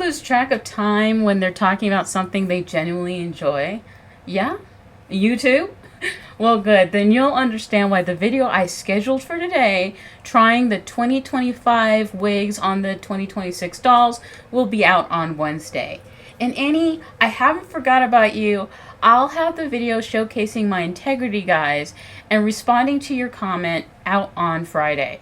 lose track of time when they're talking about something they genuinely enjoy? Yeah? You too? Well, good. Then you'll understand why the video I scheduled for today, trying the 2025 wigs on the 2026 dolls, will be out on Wednesday. And Annie, I haven't forgot about you. I'll have the video showcasing my integrity guys and responding to your comment out on Friday.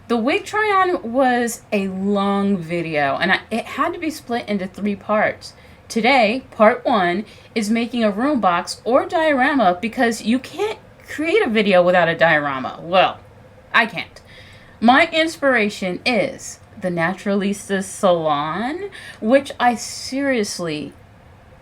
The wig try-on was a long video, and it had to be split into 3 parts. Today, part 1 is making a room box or diorama because you can't create a video without a diorama. Well, I can't. My inspiration is the Naturalistas Salon, which I seriously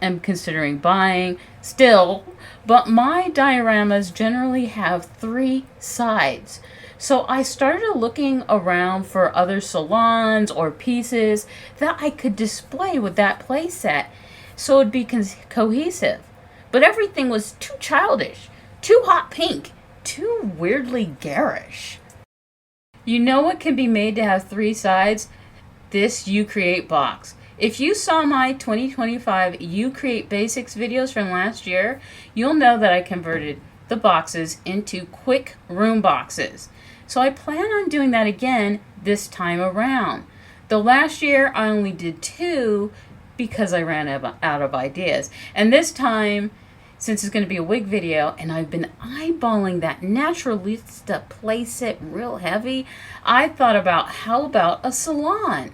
am considering buying still, but my dioramas generally have 3 sides. So I started looking around for other salons or pieces that I could display with that playset so it'd be cohesive. But everything was too childish, too hot pink, too weirdly garish. You know what can be made to have 3 sides? This YouCreate box. If you saw my 2025 YouCreate Basics videos from last year, you'll know that I converted the boxes into quick room boxes. So I plan on doing that again this time around. The last year I only did 2 because I ran out of ideas. And this time, since it's going to be a wig video and I've been eyeballing that Naturalista playset real heavy, I thought about how about a salon?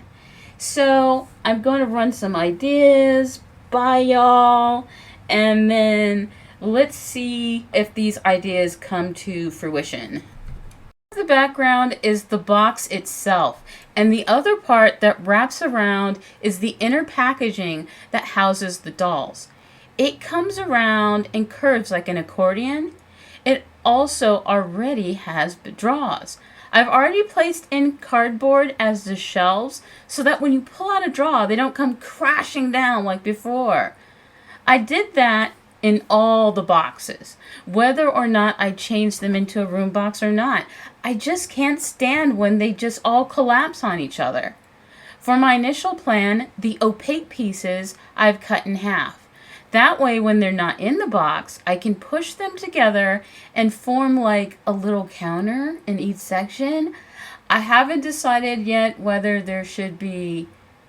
So I'm going to run some ideas by y'all, and then let's see if these ideas come to fruition. The background is the box itself, and the other part that wraps around is the inner packaging that houses the dolls. It comes around and curves like an accordion. It also already has drawers. I've already placed in cardboard as the shelves so that when you pull out a drawer, they don't come crashing down like before. I did that in all the boxes, whether or not I changed them into a room box or not. I just can't stand when they just all collapse on each other. For my initial plan, the opaque pieces I've cut in half. That way, when they're not in the box, I can push them together and form like a little counter in each section. I haven't decided yet whether there should be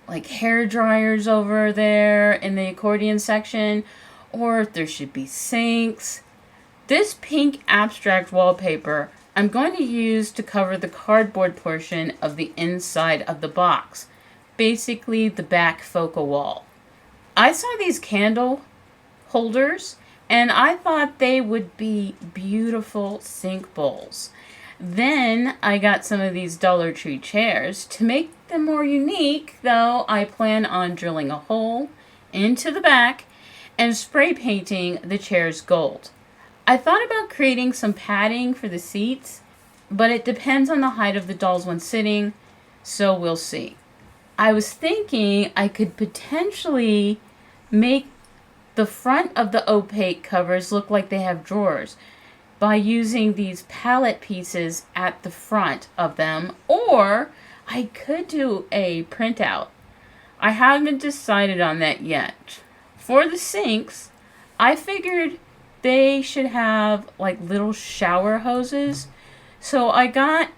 like hair dryers over there in the accordion section, or if there should be sinks. This pink abstract wallpaper I'm going to use to cover the cardboard portion of the inside of the box, basically the back focal wall. I saw these candle holders and I thought they would be beautiful sink bowls. Then I got some of these Dollar Tree chairs. To make them more unique, though, I plan on drilling a hole into the back and spray painting the chairs gold. I thought about creating some padding for the seats, but it depends on the height of the dolls when sitting, so we'll see. I was thinking I could potentially make the front of the opaque covers look like they have drawers by using these palette pieces at the front of them, or I could do a printout. I haven't decided on that yet. For the sinks, I figured they should have like little shower hoses. So I got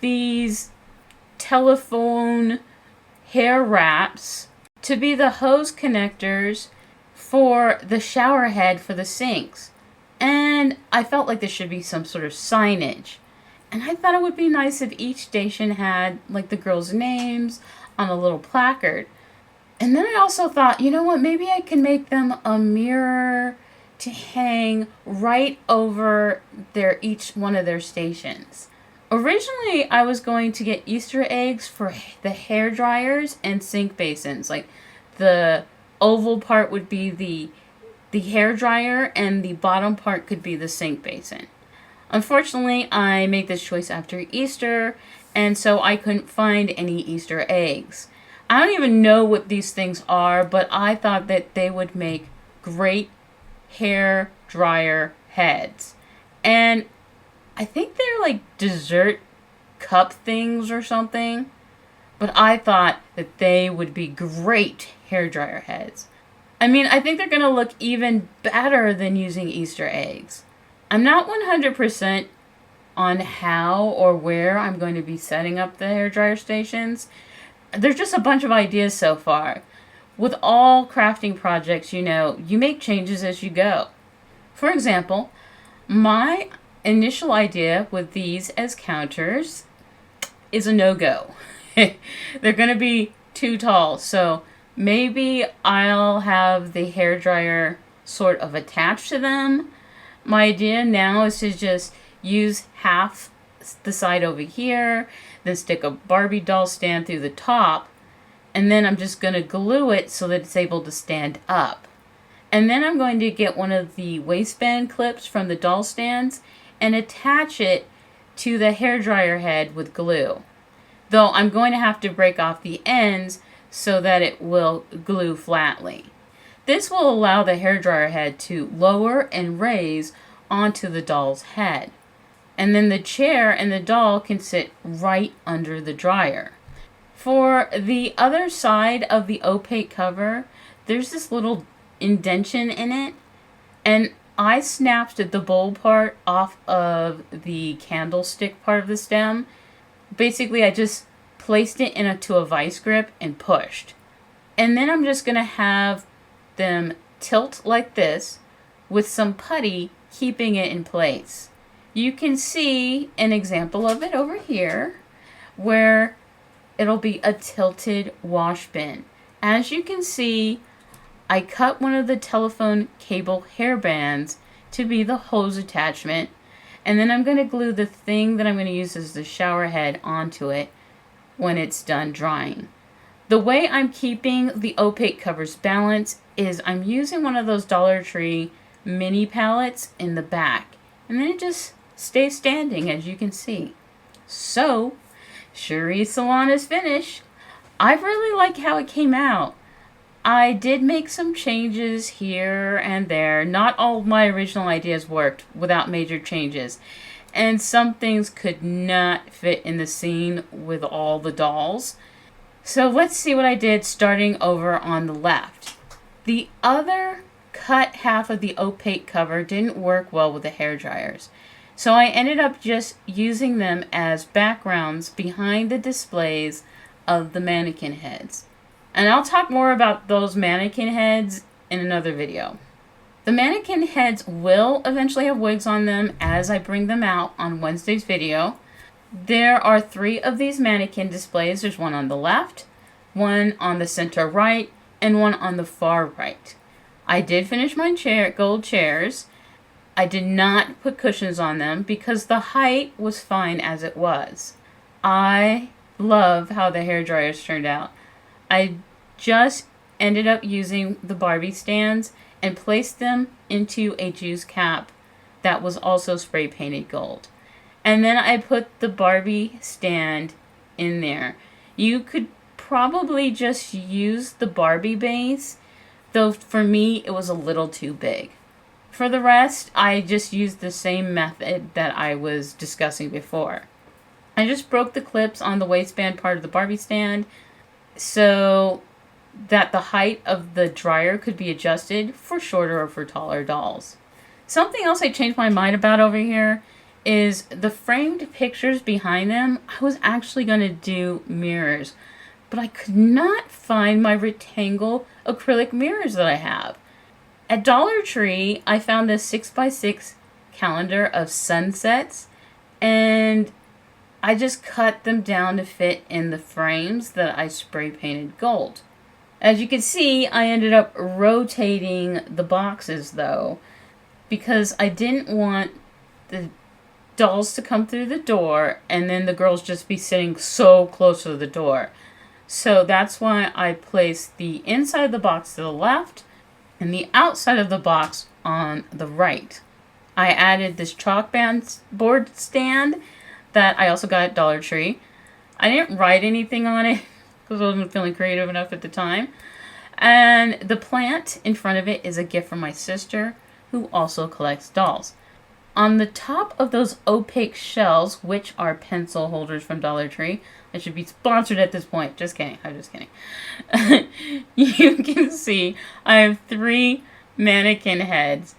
these telephone hair wraps to be the hose connectors for the shower head for the sinks. And I felt like there should be some sort of signage. And I thought it would be nice if each station had like the girls' names on a little placard. And then I also thought, you know what, maybe I can make them a mirror to hang right over each one of their stations. Originally, I was going to get Easter eggs for the hair dryers and sink basins. Like the oval part would be the hair dryer and the bottom part could be the sink basin. Unfortunately, I made this choice after Easter, and so I couldn't find any Easter eggs. I don't even know what these things are, but I thought that they would make great hair dryer heads. And I think they're like dessert cup things or something. but I thought that they would be great hairdryer heads. I mean, I think they're going to look even better than using Easter eggs. I'm not 100% on how or where I'm going to be setting up the hairdryer stations. There's just a bunch of ideas so far. With all crafting projects, you make changes as you go. For example, my initial idea with these as counters is a no-go. They're going to be too tall, so maybe I'll have the hairdryer sort of attached to them. My idea now is to just use half the side over here, then stick a Barbie doll stand through the top, and then I'm just going to glue it so that it's able to stand up. And then I'm going to get one of the waistband clips from the doll stands and attach it to the hairdryer head with glue. Though I'm going to have to break off the ends so that it will glue flatly. This will allow the hairdryer head to lower and raise onto the doll's head. And then the chair and the doll can sit right under the dryer. For the other side of the opaque cover, there's this little indentation in it, and I snapped the bowl part off of the candlestick part of the stem. Basically, I just placed it into a vice grip and pushed. And then I'm just going to have them tilt like this with some putty keeping it in place. You can see an example of it over here where it'll be a tilted wash bin. As you can see, I cut one of the telephone cable hair bands to be the hose attachment, and then I'm going to glue the thing that I'm going to use as the shower head onto it when it's done drying. The way I'm keeping the opaque covers balanced is I'm using one of those Dollar Tree mini pallets in the back, and then it just stays standing, as you can see. So, Cherie's Salon is finished. I really like how it came out. I did make some changes here and there. Not all of my original ideas worked without major changes. And some things could not fit in the scene with all the dolls. So let's see what I did starting over on the left. The other cut half of the opaque cover didn't work well with the hairdryers. So I ended up just using them as backgrounds behind the displays of the mannequin heads. And I'll talk more about those mannequin heads in another video. The mannequin heads will eventually have wigs on them as I bring them out on Wednesday's video. There are 3 of these mannequin displays. There's one on the left, one on the center right, and one on the far right. I did finish my gold chairs. I did not put cushions on them because the height was fine as it was. I love how the hairdryers turned out. I just ended up using the Barbie stands and placed them into a juice cap that was also spray painted gold. And then I put the Barbie stand in there. You could probably just use the Barbie base, though for me it was a little too big. For the rest, I just used the same method that I was discussing before. I just broke the clips on the waistband part of the Barbie stand so that the height of the dryer could be adjusted for shorter or for taller dolls. Something else I changed my mind about over here is the framed pictures behind them. I was actually going to do mirrors, but I could not find my rectangle acrylic mirrors that I have. At Dollar Tree, I found this 6x6 calendar of sunsets, and I just cut them down to fit in the frames that I spray painted gold. As you can see, I ended up rotating the boxes though, because I didn't want the dolls to come through the door and then the girls just be sitting so close to the door. So that's why I placed the inside of the box to the left and the outside of the box on the right. I added this chalk board stand that I also got at Dollar Tree. I didn't write anything on it because I wasn't feeling creative enough at the time. And the plant in front of it is a gift from my sister, who also collects dolls. On the top of those opaque shells, which are pencil holders from Dollar Tree, I should be sponsored at this point. Just kidding. I'm just kidding. You can see I have 3 mannequin heads.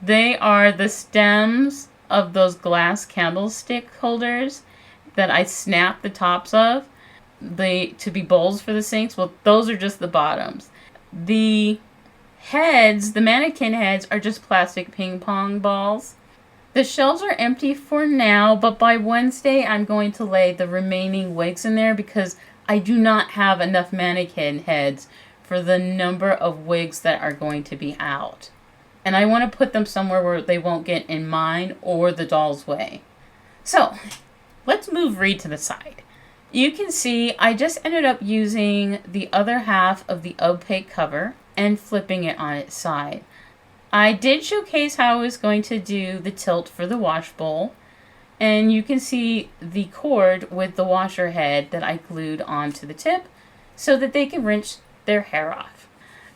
They are the stems of those glass candlestick holders that I snap the tops of to be bowls for the sinks. Well, those are just the bottoms. The heads, the mannequin heads, are just plastic ping pong balls. The shelves are empty for now, but by Wednesday I'm going to lay the remaining wigs in there because I do not have enough mannequin heads for the number of wigs that are going to be out. And I want to put them somewhere where they won't get in mine or the doll's way. So, let's move Reed to the side. You can see I just ended up using the other half of the opaque cover and flipping it on its side. I did showcase how I was going to do the tilt for the wash bowl, and you can see the cord with the washer head that I glued onto the tip so that they can rinse their hair off.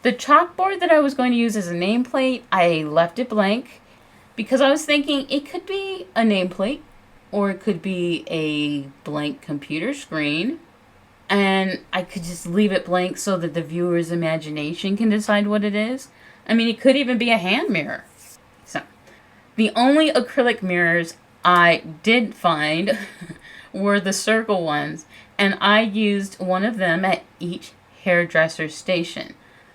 The chalkboard that I was going to use as a nameplate, I left it blank because I was thinking it could be a nameplate or it could be a blank computer screen, and I could just leave it blank so that the viewer's imagination can decide what it is. I mean, it could even be a hand mirror. So, the only acrylic mirrors I did find were the circle ones, and I used one of them at each hairdresser station.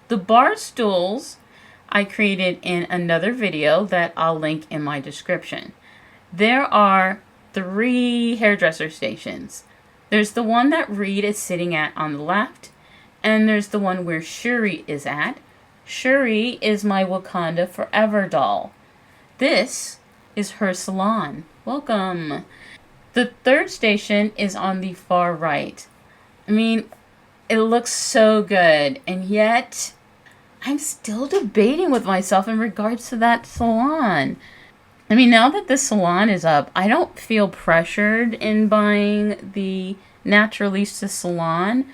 The bar stools I created in another video that I'll link in my description. There are 3 hairdresser stations. There's the one that Reed is sitting at on the left, and there's the one where Shuri is at. Shuri is my Wakanda Forever doll. This is her salon. Welcome. The 3rd station is on the far right. I mean, it looks so good, and yet I'm still debating with myself in regards to that salon. I mean, now that the salon is up, I don't feel pressured in buying the Naturalistas salon.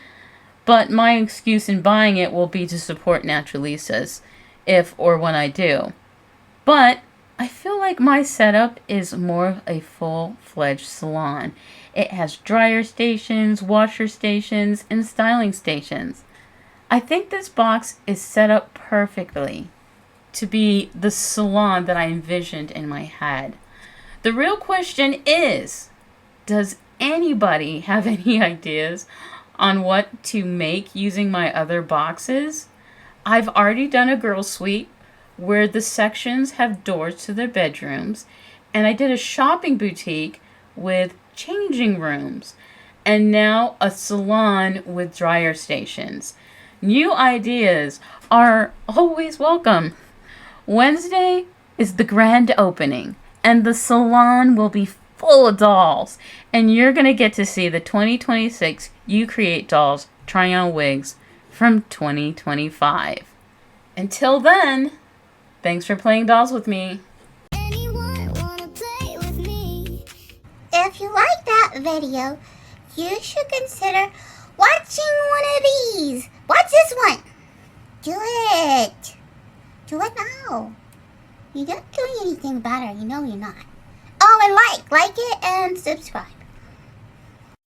But my excuse in buying it will be to support Naturalistas, if or when I do. But I feel like my setup is more of a full-fledged salon. It has dryer stations, washer stations, and styling stations. I think this box is set up perfectly to be the salon that I envisioned in my head. The real question is, does anybody have any ideas on what to make using my other boxes? I've already done a girl suite where the sections have doors to their bedrooms, and I did a shopping boutique with changing rooms, and now a salon with dryer stations. New ideas are always welcome. Wednesday is the grand opening, and the salon will be full of dolls, and you're going to get to see the 2026 YouCreate dolls trying on wigs from 2025. Until then, thanks for playing dolls with me. Anyone wanna play with me? If you like that video, you should consider watching one of these. Watch this one. Do it. Do it now. You're not doing anything about it. You know you're not. Oh, and like it and subscribe.